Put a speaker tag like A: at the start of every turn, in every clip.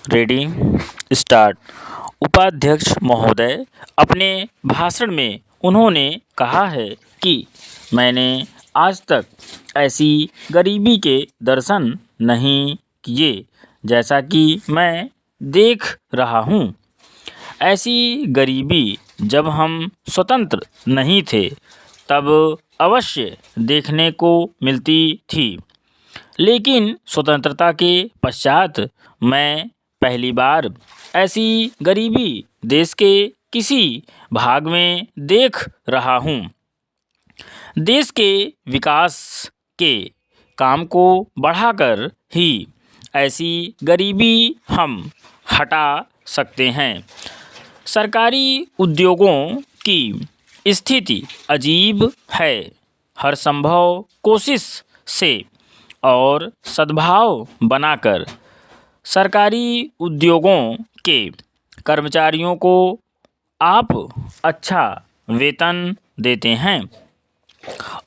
A: Ready start. उपाध्यक्ष महोदय, अपने भाषण में उन्होंने कहा है कि मैंने आज तक ऐसी गरीबी के दर्शन नहीं किए जैसा कि मैं देख रहा हूँ। ऐसी गरीबी जब हम स्वतंत्र नहीं थे तब अवश्य देखने को मिलती थी, लेकिन स्वतंत्रता के पश्चात मैं पहली बार ऐसी गरीबी देश के किसी भाग में देख रहा हूँ। देश के विकास के काम को बढ़ाकर ही ऐसी गरीबी हम हटा सकते हैं। सरकारी उद्योगों की स्थिति अजीब है। हर संभव कोशिश से और सद्भाव बनाकर सरकारी उद्योगों के कर्मचारियों को आप अच्छा वेतन देते हैं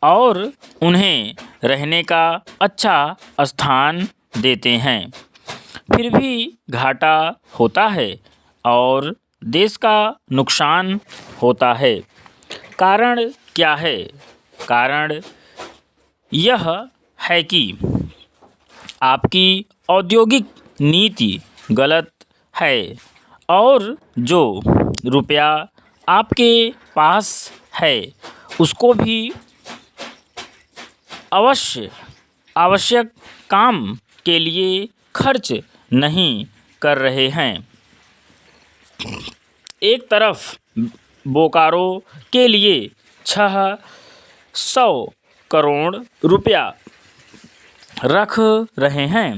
A: और उन्हें रहने का अच्छा स्थान देते हैं, फिर भी घाटा होता है और देश का नुकसान होता है। कारण क्या है? कारण यह है कि आपकी औद्योगिक नीति गलत है और जो रुपया आपके पास है उसको भी आवश्यक काम के लिए खर्च नहीं कर रहे हैं। एक तरफ बोकारो के लिए 600 करोड़ रुपया रख रहे हैं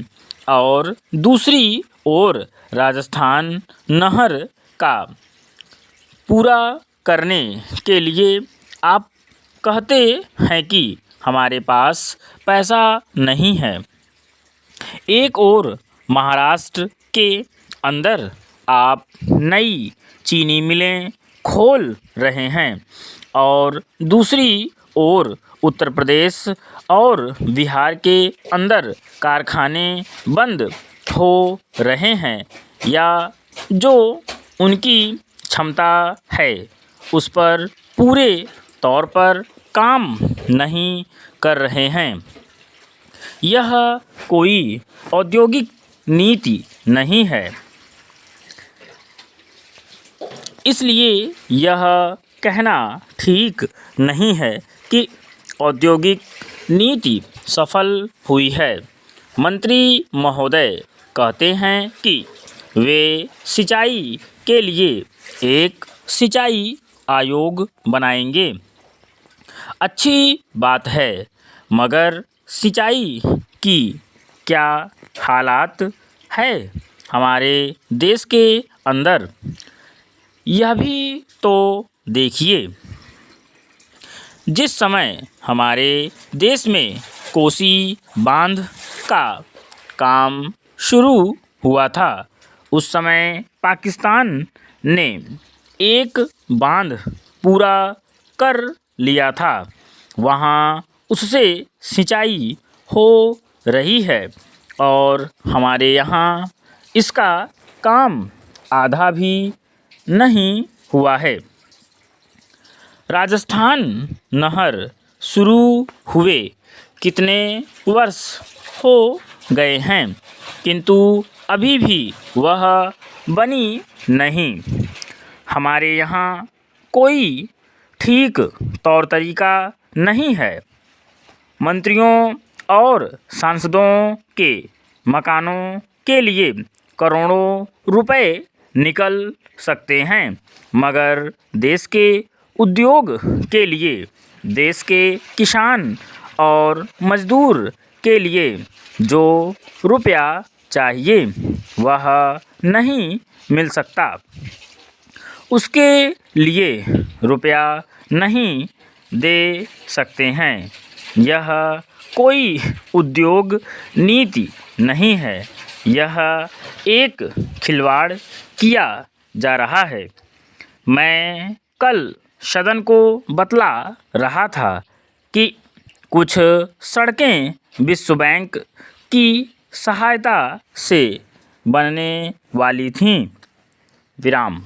A: और दूसरी ओर राजस्थान नहर का पूरा करने के लिए आप कहते हैं कि हमारे पास पैसा नहीं है। एक और महाराष्ट्र के अंदर आप नई चीनी मिलें खोल रहे हैं और दूसरी ओर उत्तर प्रदेश और बिहार के अंदर कारखाने बंद हो रहे हैं या जो उनकी क्षमता है उस पर पूरे तौर पर काम नहीं कर रहे हैं। यह कोई औद्योगिक नीति नहीं है। इसलिए यह कहना ठीक नहीं है कि औद्योगिक नीति सफल हुई है। मंत्री महोदय कहते हैं कि वे सिंचाई के लिए एक सिंचाई आयोग बनाएंगे। अच्छी बात है, मगर सिंचाई की क्या हालात है हमारे देश के अंदर, यह भी तो देखिए। जिस समय हमारे देश में कोसी बांध का काम शुरू हुआ था उस समय पाकिस्तान ने एक बांध पूरा कर लिया था। वहाँ उससे सिंचाई हो रही है और हमारे यहाँ इसका काम आधा भी नहीं हुआ है। राजस्थान नहर शुरू हुए कितने वर्ष हो गए हैं, किंतु अभी भी वह बनी नहीं। हमारे यहाँ कोई ठीक तौर तरीका नहीं है। मंत्रियों और सांसदों के मकानों के लिए करोड़ों रुपए निकल सकते हैं, मगर देश के उद्योग के लिए, देश के किसान और मजदूर के लिए जो रुपया चाहिए वह नहीं मिल सकता। उसके लिए रुपया नहीं दे सकते हैं। यह कोई उद्योग नीति नहीं है, यह एक खिलवाड़ किया जा रहा है। मैं कल सदन को बतला रहा था कि कुछ सड़कें विश्व बैंक की सहायता से बनने वाली थीं। विराम।